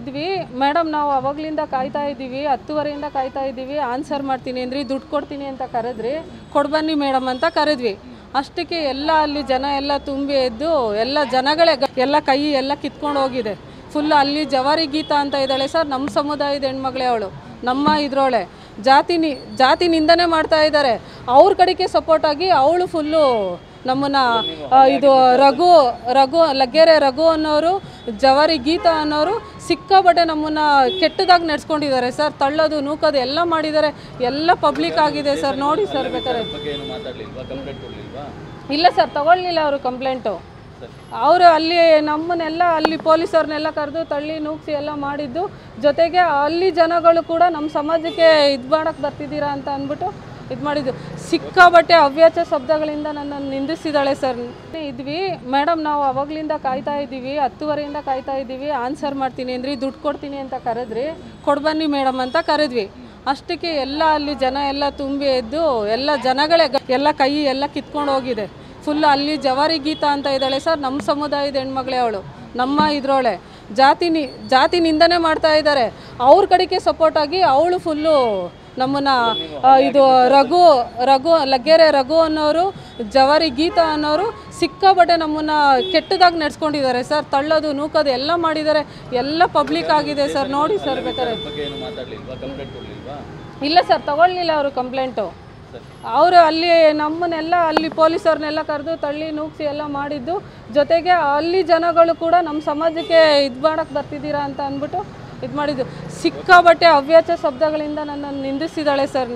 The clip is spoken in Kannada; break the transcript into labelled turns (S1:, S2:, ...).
S1: ಇದ್ವಿ ಮೇಡಮ್, ನಾವು ಅವಾಗಲಿಂದ ಕಾಯ್ತಾ ಇದ್ದೀವಿ, 10ವರೆಯಿಂದ ಕಾಯ್ತಾ ಇದ್ದೀವಿ, ಆನ್ಸರ್ ಮಾಡ್ತೀನಿ ಅಂದ್ರಿ, ದುಡ್ಡು ಕೊಡ್ತೀನಿ ಅಂತ ಕರೆದ್ರಿ, ಕೊಡ್ಬನ್ನಿ ಮೇಡಮ್ ಅಂತ ಕರೆದ್ವಿ. ಅಷ್ಟಕ್ಕೆ ಎಲ್ಲ ಅಲ್ಲಿ ಜನ ಎಲ್ಲ ತುಂಬಿ ಎದ್ದು ಎಲ್ಲ ಜನಗಳೇ ಎಲ್ಲ ಕೈ ಎಲ್ಲ ಕಿತ್ಕೊಂಡು ಹೋಗಿದೆ. ಫುಲ್ ಅಲ್ಲಿ ಜವಾರಿ ಗೀತಾ ಅಂತ ಇದ್ದಾಳೆ ಸರ್, ನಮ್ಮ ಸಮುದಾಯದ ಹೆಣ್ಮಗಳೇ ಅವಳು, ನಮ್ಮ ಇದ್ರೋಳೆ ಜಾತಿ ನಿಂದನೆ ಮಾಡ್ತಾ ಇದ್ದಾರೆ. ಅವ್ರ ಕಡೆಗೆ ಸಪೋರ್ಟ್ ಆಗಿ ಅವಳು ಫುಲ್ಲು ನಮ್ಮನ್ನು ಇದು ರಘು ಲಗ್ಗೆರೆ ರಘು ಅನ್ನೋರು, ಜವಾರಿ ಗೀತಾ ಅನ್ನೋರು ಸಿಕ್ಕಾಬಟ್ಟೆ ನಮ್ಮನ್ನು ಕೆಟ್ಟದಾಗಿ ನಡೆಸ್ಕೊಂಡಿದ್ದಾರೆ ಸರ್. ತಳ್ಳೋದು ನೂಕೋದು ಎಲ್ಲ ಮಾಡಿದ್ದಾರೆ, ಎಲ್ಲ ಪಬ್ಲಿಕ್ ಆಗಿದೆ ಸರ್. ನೋಡಿ ಸರ್, ಬೇಕಾದ್ರೆ ಇಲ್ಲ ಸರ್, ತಗೊಳ್ಳಿಲ್ಲ ಅವರು ಕಂಪ್ಲೇಂಟು. ಅವರು ಅಲ್ಲಿ ನಮ್ಮನ್ನೆಲ್ಲ ಅಲ್ಲಿ ಪೊಲೀಸವ್ರನ್ನೆಲ್ಲ ಕರೆದು ತಳ್ಳಿ ನೂಗಿಸಿ ಎಲ್ಲ ಮಾಡಿದ್ದು, ಜೊತೆಗೆ ಅಲ್ಲಿ ಜನಗಳು ಕೂಡ ನಮ್ಮ ಸಮಾಜಕ್ಕೆ ಇದು ಮಾಡೋಕ್ಕೆ ಬರ್ತಿದ್ದೀರಾ ಅಂತ ಅಂದ್ಬಿಟ್ಟು ಇದು ಮಾಡಿದ್ದು. ಸಿಕ್ಕಾಬಟ್ಟೆ ಅವ್ಯಾಚ ಶಬ್ದಗಳಿಂದ ನನ್ನನ್ನು ನಿಂದಿಸಿದ್ದಾಳೆ ಸರ್. ಇದ್ವಿ ಮೇಡಮ್, ನಾವು ಅವಾಗಲಿಂದ ಕಾಯ್ತಾ ಇದ್ದೀವಿ, 10ವರೆಯಿಂದ ಕಾಯ್ತಾ ಇದ್ದೀವಿ, ಆನ್ಸರ್ ಮಾಡ್ತೀನಿ ಅಂದ್ರಿ, ದುಡ್ಡು ಕೊಡ್ತೀನಿ ಅಂತ ಕರೆದ್ರಿ, ಕೊಡ್ಬನ್ನಿ ಮೇಡಮ್ ಅಂತ ಕರೆದ್ವಿ. ಅಷ್ಟಕ್ಕೆ ಎಲ್ಲ ಅಲ್ಲಿ ಜನ ಎಲ್ಲ ತುಂಬಿ ಎದ್ದು ಎಲ್ಲ ಜನಗಳೇ ಎಲ್ಲ ಕೈ ಎಲ್ಲ ಕಿತ್ಕೊಂಡು ಹೋಗಿದೆ. ಫುಲ್ ಅಲ್ಲಿ ಜವಾರಿ ಗೀತಾ ಅಂತ ಇದ್ದಾಳೆ ಸರ್, ನಮ್ಮ ಸಮುದಾಯದ ಹೆಣ್ಮಗಳೇ ಅವಳು, ನಮ್ಮ ಇದ್ರೋಳೆ ಜಾತಿ ನಿಂದನೆ ಮಾಡ್ತಾ ಇದ್ದಾರೆ. ಅವ್ರ ಕಡೆಗೆ ಸಪೋರ್ಟ್ ಆಗಿ ಅವಳು ಫುಲ್ಲು ನಮ್ಮನ್ನು ಇದು ರಘು ಲಗ್ಗೆರೆ ರಘು ಅನ್ನೋರು, ಜವಾರಿ ಗೀತಾ ಅನ್ನೋರು ಸಿಕ್ಕಾಬಟ್ಟೆ ನಮ್ಮನ್ನು ಕೆಟ್ಟದಾಗಿ ನಡೆಸ್ಕೊಂಡಿದ್ದಾರೆ ಸರ್. ತಳ್ಳೋದು ನೂಕೋದು ಎಲ್ಲ ಮಾಡಿದ್ದಾರೆ, ಎಲ್ಲ ಪಬ್ಲಿಕ್ ಆಗಿದೆ ಸರ್. ನೋಡಿ ಸರ್, ಬೇಕಾದ್ರೆ ಇಲ್ಲ ಸರ್, ತಗೊಳ್ಳಿಲ್ಲ ಅವರು ಕಂಪ್ಲೇಂಟು. ಅವರು ಅಲ್ಲಿ ನಮ್ಮನ್ನೆಲ್ಲ ಅಲ್ಲಿ ಪೊಲೀಸವ್ರನ್ನೆಲ್ಲ ಕರೆದು ತಳ್ಳಿ ನೂಗಿಸಿ ಎಲ್ಲ ಮಾಡಿದ್ದು, ಜೊತೆಗೆ ಅಲ್ಲಿ ಜನಗಳು ಕೂಡ ನಮ್ಮ ಸಮಾಜಕ್ಕೆ ಇದು ಮಾಡೋಕ್ಕೆ ಬರ್ತಿದ್ದೀರಾ ಅಂತ ಅಂದ್ಬಿಟ್ಟು ಇದು ಮಾಡಿದ್ದು. ಸಿಕ್ಕಾಬಟ್ಟೆ ಅವ್ಯಾಚ ಶಬ್ದಗಳಿಂದ ನನ್ನನ್ನು ನಿಂದಿಸಿದ್ದಾಳೆ ಸರ್.